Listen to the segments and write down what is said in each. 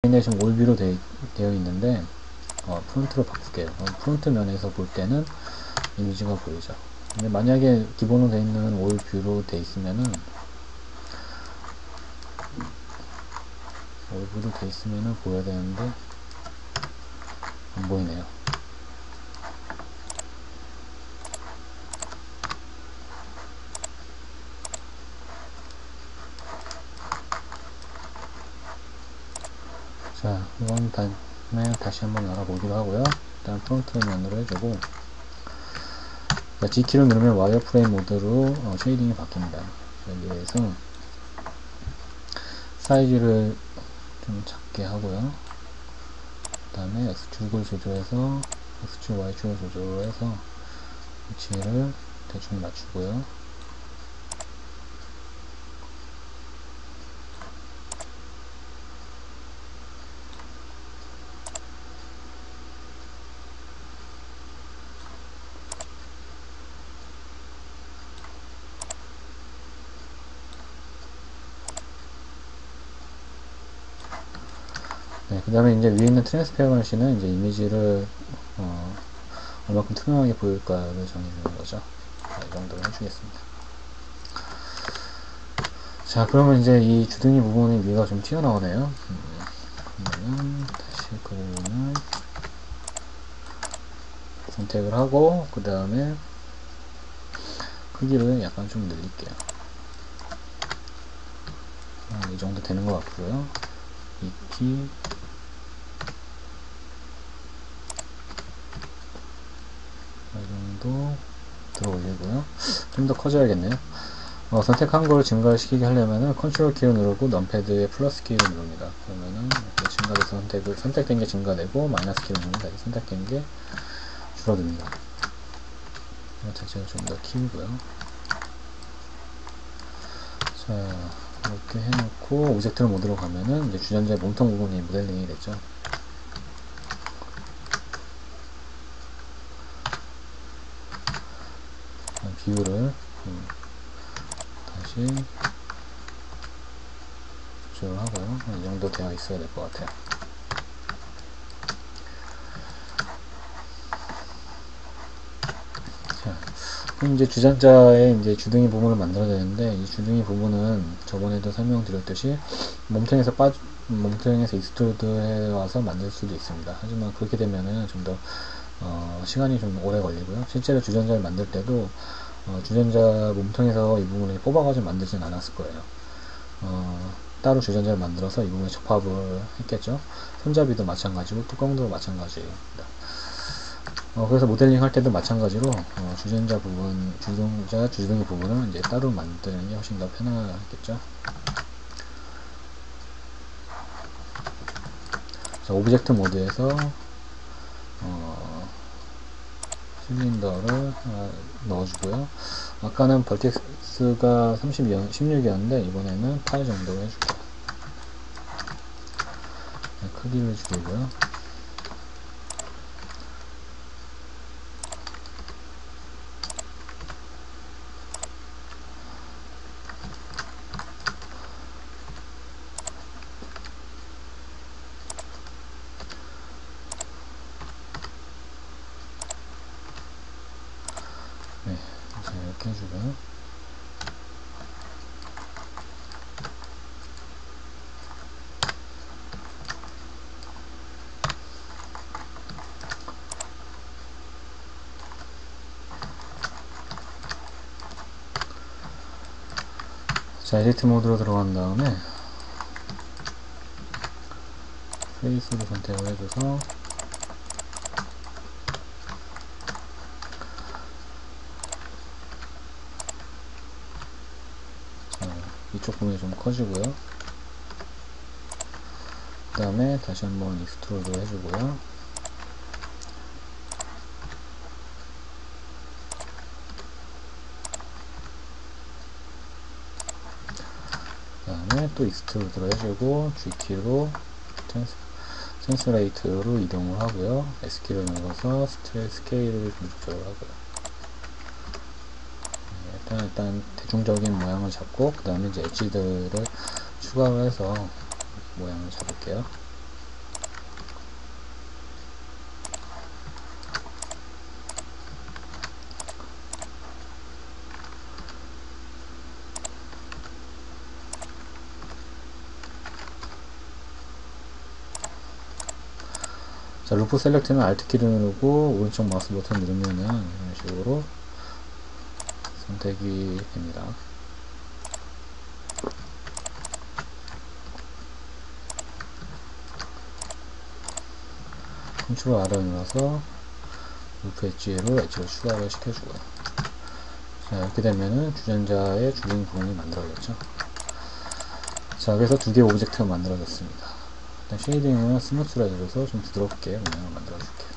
지금 올뷰로 되어 있는데 프론트로 바꿀게요. 프론트 면에서 볼 때는 이미지가 보이죠. 근데 만약에 기본으로 되어 있는 올뷰로 되어 있으면은 보여야 되는데 안 보이네요. 자, 이건 다음에 다시 한번 알아보기로 하고요. 일단 프론트 면으로 해주고, G키를 누르면 와이어프레임 모드로 쉐이딩이 바뀝니다. 여기에서 사이즈를 좀 작게 하고요. 그 다음에 X축을 조절해서 X축, Y축을 조절해서 위치를 대충 맞추고요. 네, 그 다음에 이제 위에 있는 트랜스페런시는 이제 이미지를 얼마큼 투명하게 보일까를 정해주는 거죠. 자, 이 정도로 해주겠습니다. 자, 그러면 이제 이 주둥이 부분의 위가 좀 튀어나오네요. 그러면 다시 그림을 선택을 하고, 그 다음에 크기를 약간 좀 늘릴게요. 이 정도 되는 것 같고요. 2키 이 정도 들어 올리고요. 좀 더 커져야겠네요. 선택한 걸 증가시키게 하려면은 컨트롤 키를 누르고 넘패드의 플러스 키를 누릅니다. 그러면은 이렇게 증가돼서 선택된 게 증가되고, 마이너스 키를 누르면 다시 선택된 게 줄어듭니다. 자체를 좀 더 키우고요. 자, 이렇게 해놓고 오브젝트 모드로 가면은 이제 주전자의 몸통 부분이 모델링이 됐죠. 비율을 다시 조절을 하고요. 이 정도 되어 있어야 될 것 같아요. 자, 그럼 이제 주전자의 이제 주둥이 부분을 만들어야 되는데, 이 주둥이 부분은 저번에도 설명드렸듯이 몸통에서 익스트루드 해와서 만들 수도 있습니다. 하지만 그렇게 되면은 좀 더 시간이 좀 오래 걸리고요. 실제로 주전자를 만들 때도 주전자 몸통에서 이 부분을 뽑아가지고 만들진 않았을 거예요. 따로 주전자를 만들어서 이 부분에 접합을 했겠죠. 손잡이도 마찬가지고 뚜껑도 마찬가지입니다. 그래서 모델링 할 때도 마찬가지로 주둥이 부분은 이제 따로 만드는 게 훨씬 더 편하겠죠. 자, 오브젝트 모드에서 실린더를 넣어주고요. 아까는 벌텍스가 16이었는데 이번에는 8 정도로 해줄게요. 네, 크기를 줄이고요. 네, 이제 이렇게 해주고요. 자, 에디트 모드로 들어간 다음에 페이스를 선택을 해줘서 이쪽 부분이 좀 커지고요. 그 다음에 다시 한번 익스트루드 해주고요. 그 다음에 또 익스트루드로 해주고 G키로 트랜스레이트로 이동을 하고요. S키를 눌러서 스케일을 좀 조절을 하고요. 일단 대중적인 모양을 잡고 그 다음에 이제 엣지들을 추가를 해서 모양을 잡을게요. 자, 루프 셀렉트는 Alt키를 누르고 오른쪽 마우스 버튼 누르면은 이런 식으로 선택이 됩니다. 컨트롤 R을 눌러서 루프 엣지로 추가를 시켜주고요. 자, 이렇게 되면은 주전자의 주등 부분이 만들어졌죠. 자, 그래서 두 개의 오브젝트가 만들어졌습니다. 일단 쉐이딩은 스무스로 해줘서 좀 부드럽게 모양을 만들어줄게요.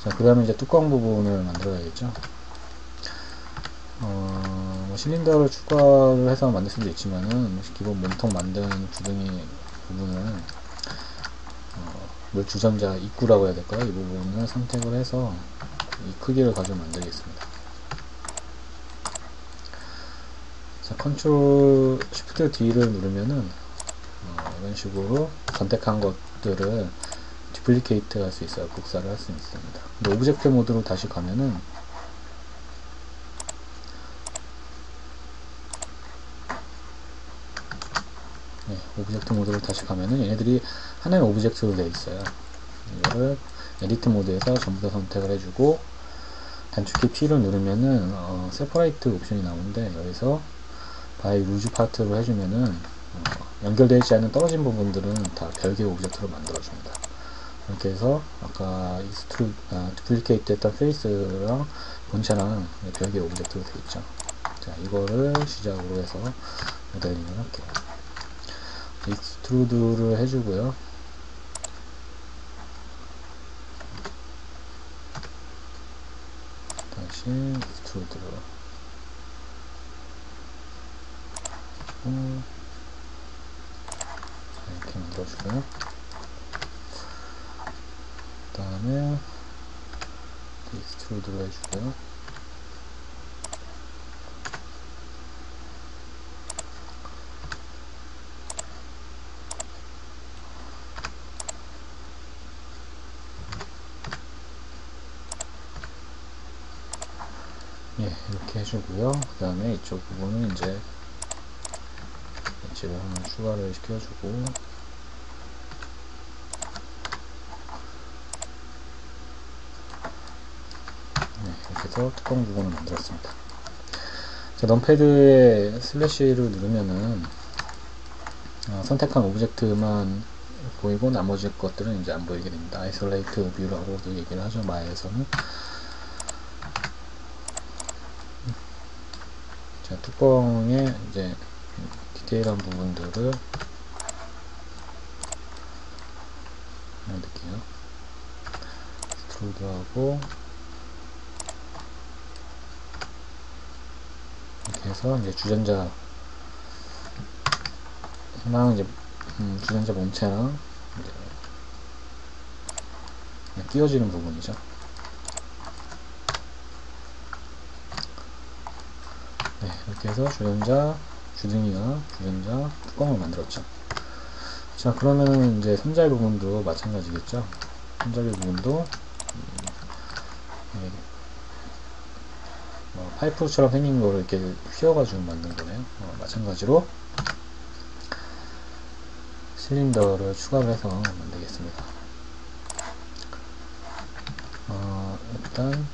자, 그 다음에 이제 뚜껑 부분을 만들어야겠죠. 뭐 실린더를 추가를 해서 만들 수도 있지만은 기본 몸통 만든 주둥이 부분을 물 주전자 입구라고 해야 될까요? 이 부분을 선택을 해서 이 크기를 가지고 만들겠습니다. 자, 컨트롤 쉬프트 D를 누르면은 이런 식으로 선택한 것들을 디플리케이트 할 수 있어요. 복사를 할 수 있습니다. 근데 오브젝트 모드로 다시 가면은 오브젝트 모드로 다시 가면은 얘네들이 하나의 오브젝트로 되어 있어요. 이거를 에디트 모드에서 전부 다 선택을 해주고 단축키 P를 누르면은 세퍼레이트 옵션이 나오는데 여기서 바이 루즈 파트로 해주면은 연결되어 있지 않은 떨어진 부분들은 다 별개의 오브젝트로 만들어줍니다. 이렇게 해서 아까 디플리케이트 했던 페이스랑 본체랑 별개의 오브젝트로 되어 있죠. 자, 이거를 시작으로 해서 모델링을 할게요. 익스트루드를 해주고요. 다시 익스트루드로 이렇게 만들어주고요. 그 다음에 익스트루드로 해주고요. 이렇게 해주고요. 그 다음에 이쪽 부분은 이제 엣지를 하나 추가를 시켜주고, 이렇게 해서 뚜껑 부분을 만들었습니다. 자, 넘패드에 슬래시를 누르면은 선택한 오브젝트만 보이고 나머지 것들은 이제 안 보이게 됩니다. 아이솔레이트 뷰라고도 얘기를 하죠, 마야에서는. 자, 뚜껑에 이제 디테일한 부분들을 넣을게요. 스트로드하고 이렇게 해서 이제 주전자랑 이제 주전자 몸체랑 이제 끼워지는 부분이죠. 이렇게 해서 주전자, 주둥이와 주전자 뚜껑을 만들었죠. 자, 그러면 이제 손잡이 부분도 마찬가지겠죠. 손잡이 부분도 파이프처럼 생긴 거를 이렇게 휘어가지고 만든 거네요. 마찬가지로 실린더를 추가를 해서 만들겠습니다. 일단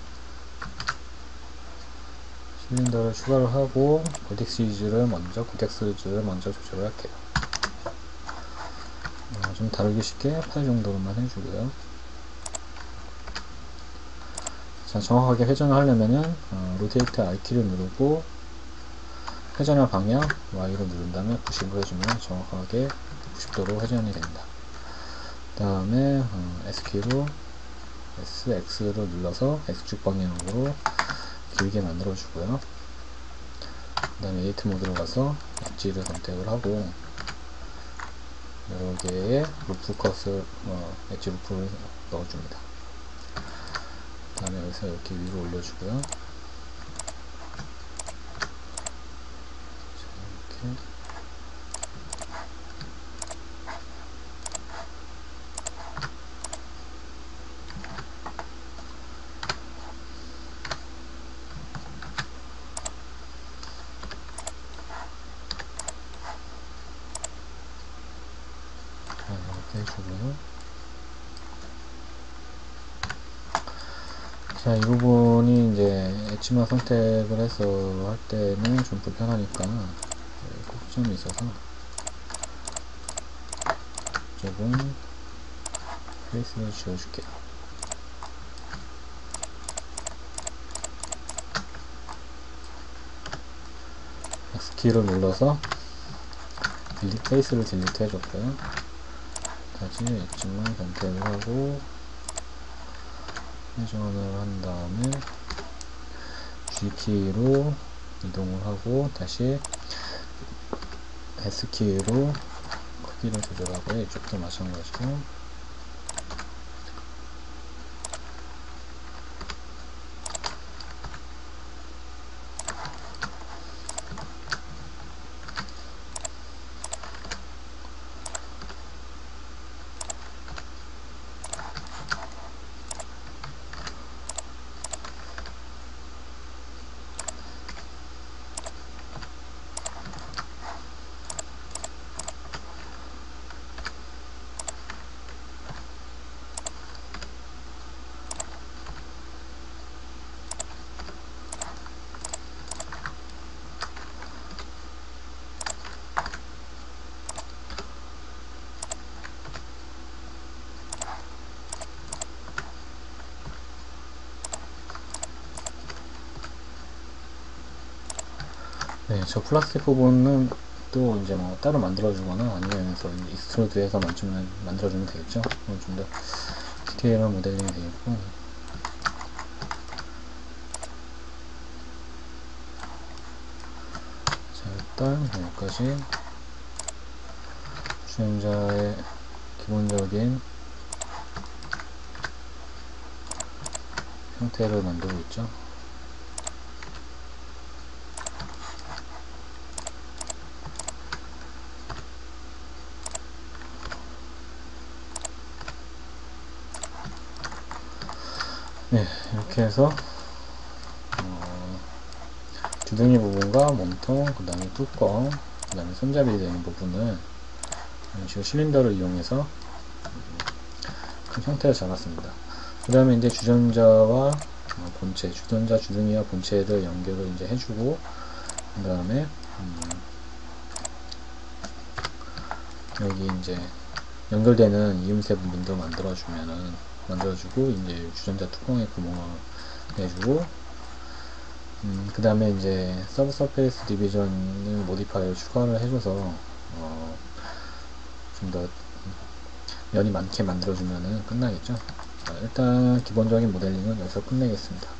실린더를 추가를 하고 고텍 시즈를 먼저 조절을 할게요. 좀 다루기 쉽게 8 정도로만 해주고요. 자, 정확하게 회전을 하려면은 로테이트 R키를 누르고 회전의 방향 Y로 누른 다음에 90을 해주면 정확하게 90도로 회전이 됩니다. 그 다음에 S키로 X를 눌러서 X축 방향으로 길게 만들어 주고요. 그 다음에 에디트 모드로 가서 엣지를 선택을 하고 여러 개의 루프 컷을 엣지 루프를 넣어줍니다. 그 다음에 여기서 이렇게 위로 올려주고요. 이렇게 해주고요. 자, 이 부분이 이제 엣지만 선택을 해서 할 때는 좀 불편하니까 꼭지점이 있어서 조금 페이스를 지워줄게요. X키를 눌러서 페이스를 딜리트 해줬고요. 다시 엣지만 선택을 하고 회전을 한 다음에 G키로 이동을 하고 다시 S키로 크기를 조절하고요. 이쪽도 마찬가지로 네, 저 플라스틱 부분은 또 이제 뭐 따로 만들어주거나 아니면 익스트루드해서 만들어주면 되겠죠. 좀 더 디테일한 모델링이 되겠고. 자, 일단 여기까지 주행자의 기본적인 형태를 만들고 있죠. 네, 이렇게 해서 주둥이 부분과 몸통, 그 다음에 뚜껑, 그 다음에 손잡이 되는 부분을 지금 실린더를 이용해서 큰 형태를 잡았습니다. 그 다음에 이제 주전자와 본체, 주전자 주둥이와 본체를 연결을 이제 해주고, 그 다음에 여기 이제 연결되는 이음새 부분도 만들어주고, 이제 주전자 뚜껑에 구멍을 내주고, 그 다음에 이제 서브 서페이스 디비전을 모디파이어 추가를 해줘서 좀 더 면이 많게 만들어주면 끝나겠죠. 자, 일단 기본적인 모델링은 여기서 끝내겠습니다.